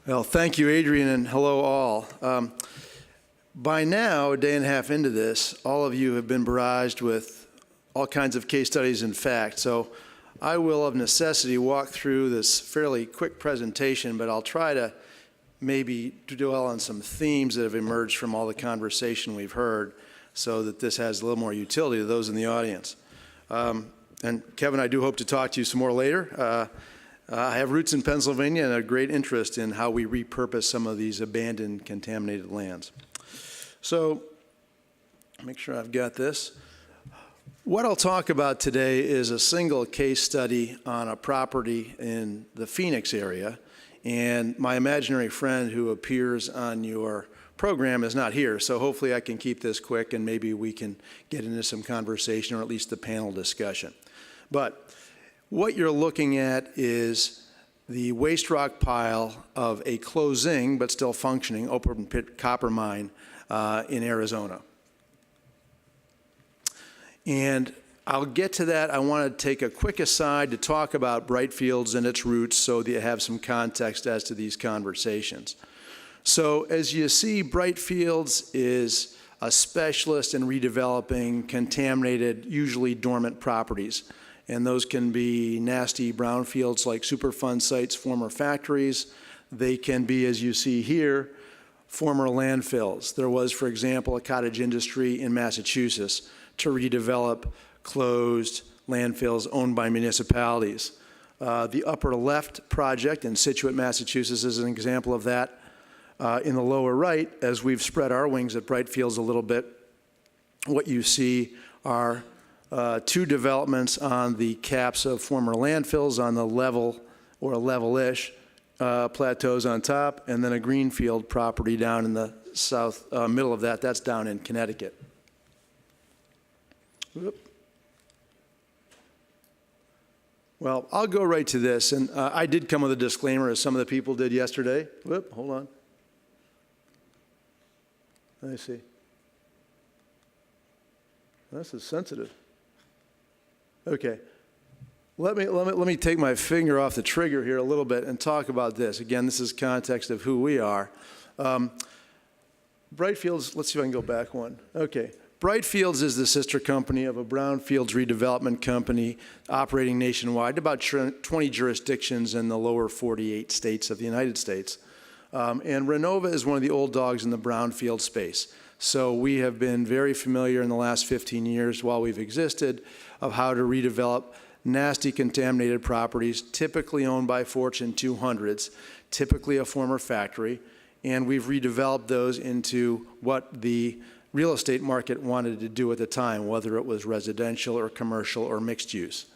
Well, thank you, Adrian, and hello all. By now, a day and a half into this, all of you have been barraged with all kinds of case studies and facts. So I will, of necessity, walk through this fairly quick presentation, but I'll try to maybe dwell on some themes that have emerged from all the conversation we've heard so that this has a little more utility to those in the audience. And Kevin, I do hope to talk to you some more later. I have roots in Pennsylvania and a great interest in how we repurpose some of these abandoned, contaminated lands. So, make sure I've got this. What I'll talk about today is a single case study on a property in the Phoenix area, and my imaginary friend who appears on your program is not here, so hopefully I can keep this quick and maybe we can get into some conversation or at least the panel discussion. But what you're looking at is the waste rock pile of a closing but still functioning open pit copper mine in Arizona. And I'll get to that. I want to take a quick aside to talk about Brightfields and its roots so that you have some context as to these conversations. So as you see, Brightfields is a specialist in redeveloping contaminated, usually dormant properties. And those can be nasty brownfields like Superfund sites, former factories. They can be, as you see here, former landfills. There was, for example, a cottage industry in Massachusetts to redevelop closed landfills owned by municipalities. The upper left project in Situate, Massachusetts is an example of that. In the lower right, as we've spread our wings at Brightfields a little bit, what you see are two developments on the caps of former landfills on the level or level-ish plateaus on top, and then a greenfield property down in the south middle of that. That's down in Connecticut. Whoop. Well, I'll go right to this, and I did come with a disclaimer, as some of the people did yesterday. Whoop, hold on. Let me see. This is sensitive. Okay. Let me take my finger off the trigger here a little bit and talk about this. Again, this is context of who we are. Brightfields, let's see if I can go back one. Okay. Brightfields is the sister company of a brownfields redevelopment company operating nationwide, about 20 jurisdictions in the lower 48 states of the United States. And Renova is one of the old dogs in the brownfield space. So we have been very familiar in the last 15 years while we've existed of how to redevelop nasty contaminated properties, typically owned by Fortune 200s, typically a former factory, and we've redeveloped those into what the real estate market wanted to do at the time, whether it was residential or commercial or mixed use.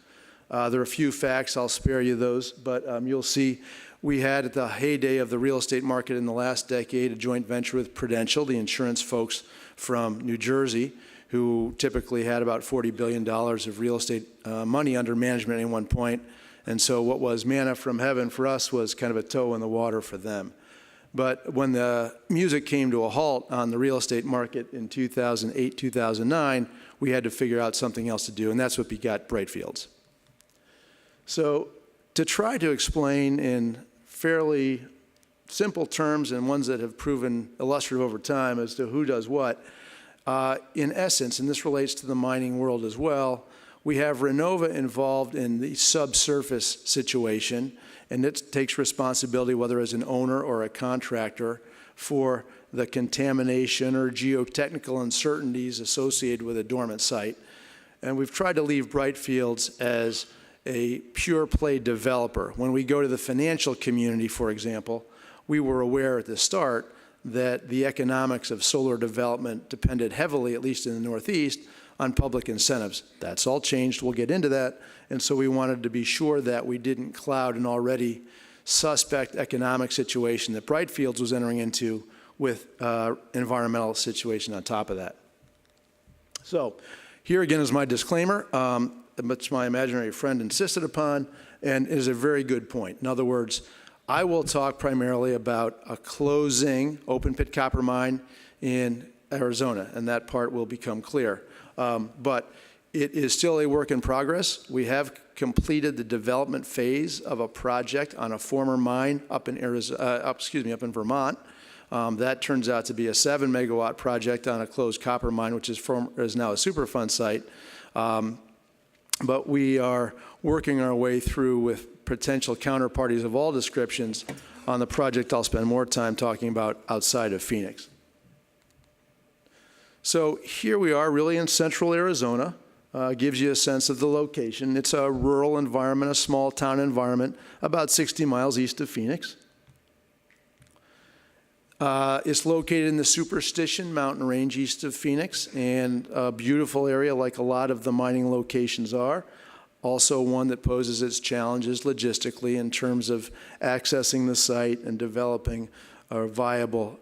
There are a few facts, I'll spare you those, but you'll see we had at the heyday of the real estate market in the last decade a joint venture with Prudential, the insurance folks from New Jersey, who typically had about $40 billion of real estate money under management at one point. And so what was manna from heaven for us was kind of a toe in the water for them. But when the music came to a halt on the real estate market in 2008, 2009, we had to figure out something else to do, and that's what begot Brightfields. So to try to explain in fairly simple terms and ones that have proven illustrative over time as to who does what, in essence, and this relates to the mining world as well, we have Renova involved in the subsurface situation, and it takes responsibility, whether as an owner or a contractor, for the contamination or geotechnical uncertainties associated with a dormant site. And we've tried to leave Brightfields as a pure play developer. When we go to the financial community, for example, we were aware at the start that the economics of solar development depended heavily, at least in the Northeast, on public incentives. That's all changed. We'll get into that. And so we wanted to be sure that we didn't cloud an already suspect economic situation that Brightfields was entering into with environmental situation on top of that. So here again is my disclaimer, which my imaginary friend insisted upon, and it is a very good point. In other words, I will talk primarily about a closing open pit copper mine in Arizona, and that part will become clear. But It is still a work in progress. We have completed the development phase of a project on a former mine up in up in Vermont. That turns out to be a 7 megawatt project on a closed copper mine, which is now a Superfund site. But we are working our way through with potential counterparties of all descriptions on the project I'll spend more time talking about outside of Phoenix. So here we are really in central Arizona. Gives you a sense of the location. It's a rural environment, a small town environment, about 60 miles east of Phoenix. It's located in the Superstition mountain range east of Phoenix, and a beautiful area like a lot of the mining locations are. Also one that poses its challenges logistically in terms of accessing the site and developing a viable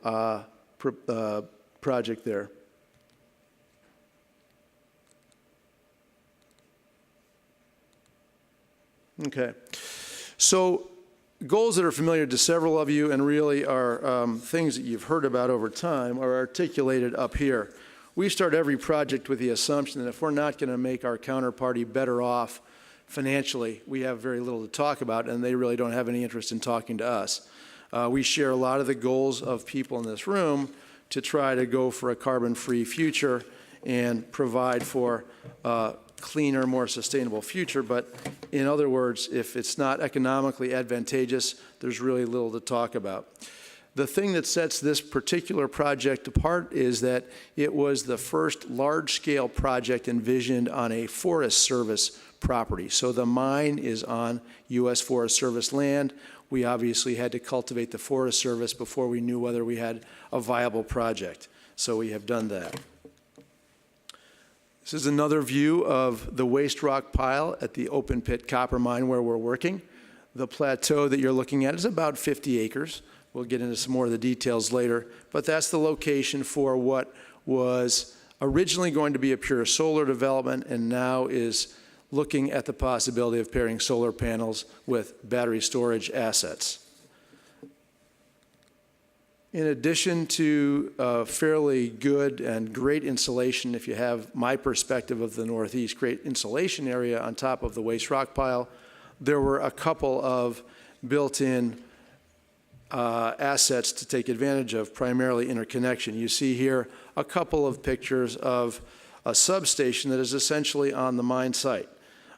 project there. Okay, so goals that are familiar to several of you and really are things that you've heard about over time are articulated up here. We start every project with the assumption that if we're not going to make our counterparty better off financially, we have very little to talk about, and they really don't have any interest in talking to us. We share a lot of the goals of people in this room to try to go for a carbon-free future and provide for cleaner, more sustainable future. But in other words, if it's not economically advantageous, there's really little to talk about. The thing that sets this particular project apart is that it was the first large-scale project envisioned on a Forest Service property. So the mine is on U.S. Forest Service land. We obviously had to cultivate the Forest Service before we knew whether we had a viable project. So we have done that. This is another view of the waste rock pile at the open pit copper mine where we're working. The plateau that you're looking at is about 50 acres. We'll get into some more of the details later, but that's the location for what was originally going to be a pure solar development and now is looking at the possibility of pairing solar panels with battery storage assets. In addition to fairly good and great insulation, if you have my perspective of the Northeast, great insulation area on top of the waste rock pile, there were a couple of built-in assets to take advantage of, primarily interconnection. You see here a couple of pictures of a substation that is essentially on the mine site.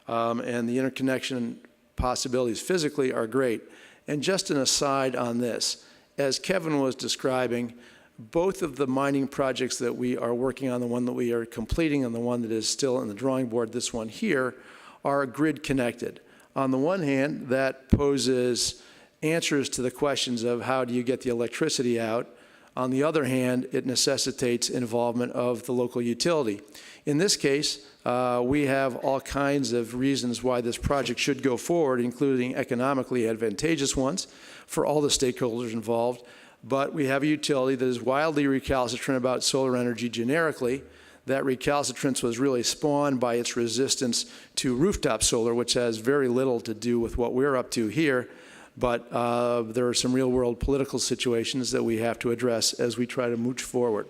And the interconnection possibilities physically are great. And just an aside on this, as Kevin was describing, both of the mining projects that we are working on, the one that we are completing and the one that is still on the drawing board, this one here, are grid connected. On the one hand, that poses answers to the questions of how do you get the electricity out. On the other hand, it necessitates involvement of the local utility. In this case, we have all kinds of reasons why this project should go forward, including economically advantageous ones for all the stakeholders involved. But we have a utility that is wildly recalcitrant about solar energy generically. That recalcitrance was really spawned by its resistance to rooftop solar, which has very little to do with what we're up to here. But there are some real-world political situations that we have to address as we try to mooch forward.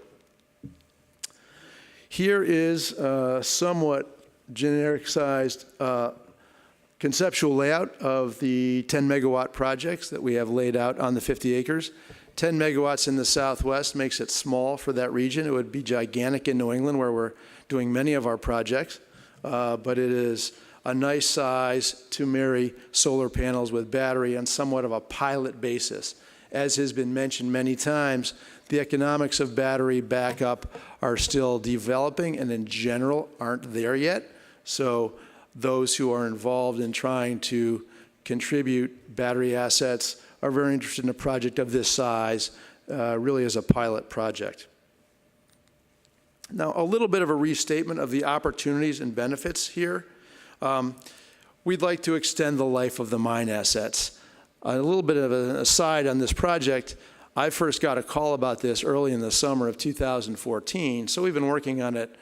Here is a somewhat generic-sized conceptual layout of the 10 megawatt projects that we have laid out on the 50 acres. 10 megawatts in the southwest makes it small for that region. It would be gigantic in New England, where we're doing many of our projects, but it is a nice size to marry solar panels with battery on somewhat of a pilot basis. As has been mentioned many times, the economics of battery backup are still developing and in general aren't there yet. So those who are involved in trying to contribute battery assets are very interested in a project of this size, really as a pilot project. Now, a little bit of a restatement of the opportunities and benefits here. We'd like to extend the life of the mine assets. A little bit of an aside on this project, I first got a call about this early in the summer of 2014, so we've been working on it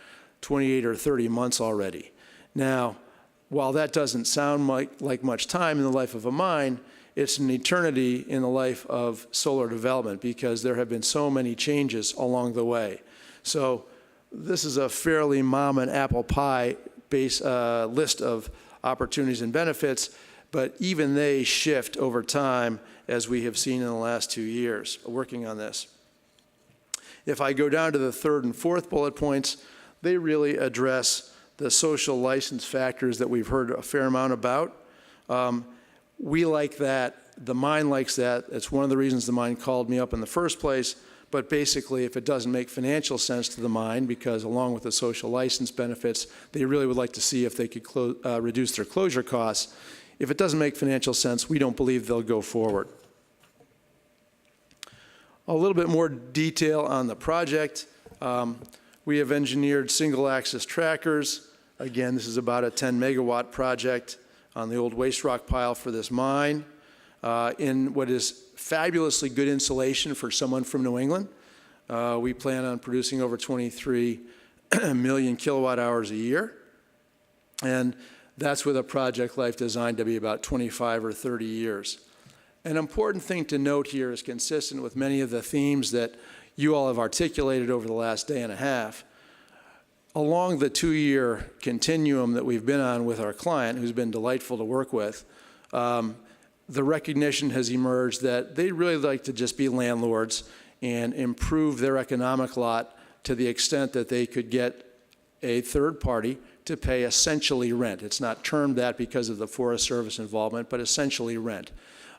28 or 30 months already. Now, while that doesn't sound like much time in the life of a mine, it's an eternity in the life of solar development because there have been so many changes along the way. So this is a fairly mom and apple pie list of opportunities and benefits, but even they shift over time, as we have seen in the last 2 years working on this. If I go down to the third and fourth bullet points, they really address the social license factors that we've heard a fair amount about. We like that. The mine likes that. It's one of the reasons the mine called me up in the first place. But basically, if it doesn't make financial sense to the mine, because along with the social license benefits, they really would like to see if they could reduce their closure costs. If it doesn't make financial sense, we don't believe they'll go forward. A little bit more detail on the project. We have engineered single-axis trackers. Again, this is about a 10 megawatt project on the old waste rock pile for this mine, in what is fabulously good insulation for someone from New England. We plan on producing over 23 million kilowatt hours a year, and that's with a project life designed to be about 25 or 30 years. An important thing to note here is consistent with many of the themes that you all have articulated over the last day and a half. Along the 2-year continuum that we've been on with our client, who's been delightful to work with, the recognition has emerged that they'd really like to just be landlords and improve their economic lot to the extent that they could get a third party to pay essentially rent. It's not termed that because of the Forest Service involvement, but essentially rent.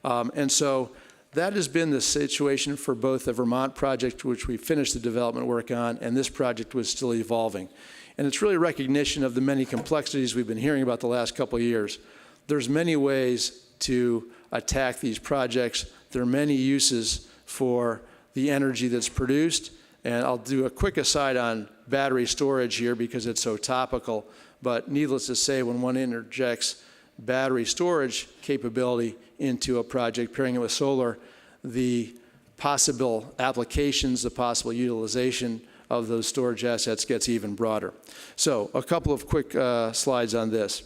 And so that has been the situation for both the Vermont project, which we finished the development work on, and this project was still evolving. And it's really recognition of the many complexities we've been hearing about the last couple of years. There's many ways to attack these projects. There are many uses for the energy that's produced. And I'll do a quick aside on battery storage here because it's so topical. But needless to say, when one interjects battery storage capability into a project, pairing it with solar, the possible applications, the possible utilization of those storage assets gets even broader. So a couple of quick slides on this.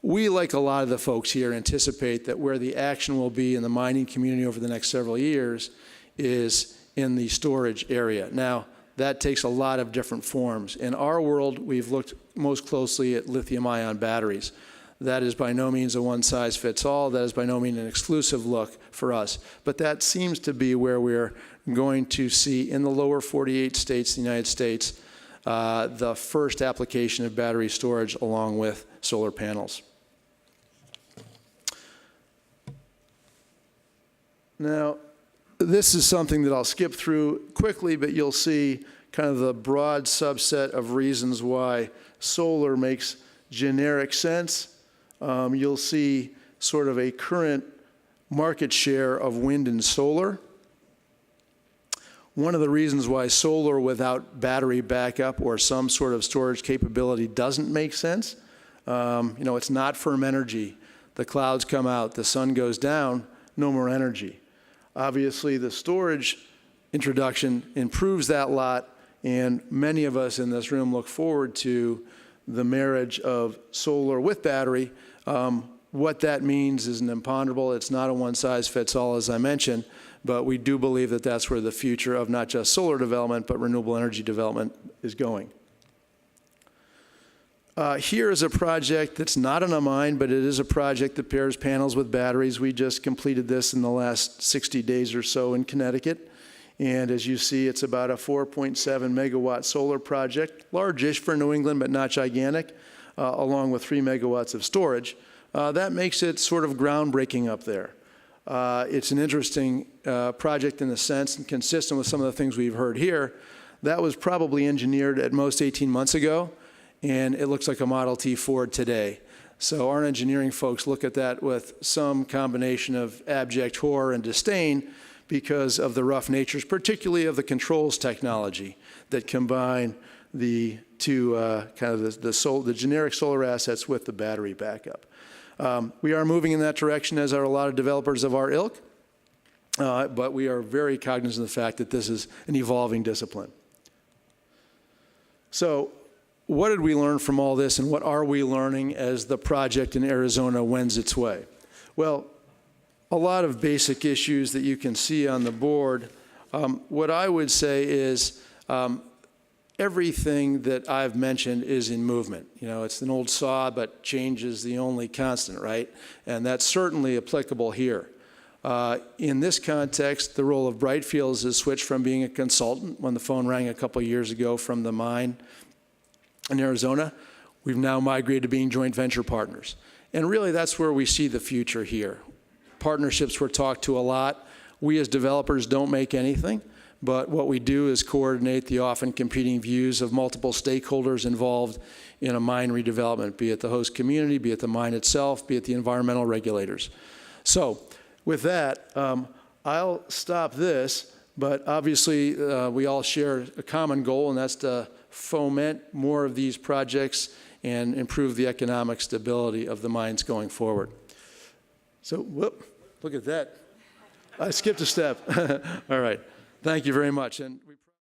We, like a lot of the folks here, anticipate that where the action will be in the mining community over the next several years is in the storage area. Now, that takes a lot of different forms. In our world, we've looked most closely at lithium-ion batteries. That is by no means a one-size-fits-all. That is by no means an exclusive look for us. But that seems to be where we're going to see in the lower 48 states, the United States, the first application of battery storage along with solar panels. Now, this is something that I'll skip through quickly, but you'll see kind of the broad subset of reasons why solar makes generic sense. You'll see sort of a current market share of wind and solar. One of the reasons why solar without battery backup or some sort of storage capability doesn't make sense, it's not firm energy. The clouds come out, the sun goes down, no more energy. Obviously, the storage introduction improves that lot, and many of us in this room look forward to the marriage of solar with battery. What that means is an imponderable. It's not a one-size-fits-all, as I mentioned, but we do believe that that's where the future of not just solar development, but renewable energy development is going. Here is a project that's not in a mine, but it is a project that pairs panels with batteries. We just completed this in the last 60 days or so in Connecticut. And as you see, it's about a 4.7 megawatt solar project, large-ish for New England, but not gigantic, along with 3 megawatts of storage. That makes it sort of groundbreaking up there. It's an interesting project in the sense and consistent with some of the things we've heard here. That was probably engineered at most 18 months ago, and it looks like a Model T Ford today. So our engineering folks look at that with some combination of abject horror and disdain because of the rough natures, particularly of the controls technology that combine the two kind of the generic solar assets with the battery backup. We are moving in that direction, as are a lot of developers of our ilk, but we are very cognizant of the fact that this is an evolving discipline. So what did we learn from all this, and what are we learning as the project in Arizona wends its way? Well, a lot of basic issues that you can see on the board. What I would say is everything that I've mentioned is in movement. You know, it's an old saw, but change is the only constant, right? And that's certainly applicable here. In this context, the role of Brightfields has switched from being a consultant when the phone rang a couple years ago from the mine in Arizona. We've now migrated to being joint venture partners. And really, that's where we see the future here. Partnerships were talked to a lot. We as developers don't make anything, but what we do is coordinate the often competing views of multiple stakeholders involved in a mine redevelopment, be it the host community, be it the mine itself, be it the environmental regulators. So with that, I'll stop this, but obviously we all share a common goal, and that's to foment more of these projects and improve the economic stability of the mines going forward. So, whoop, look at that. I skipped a step. All right. Thank you very much. And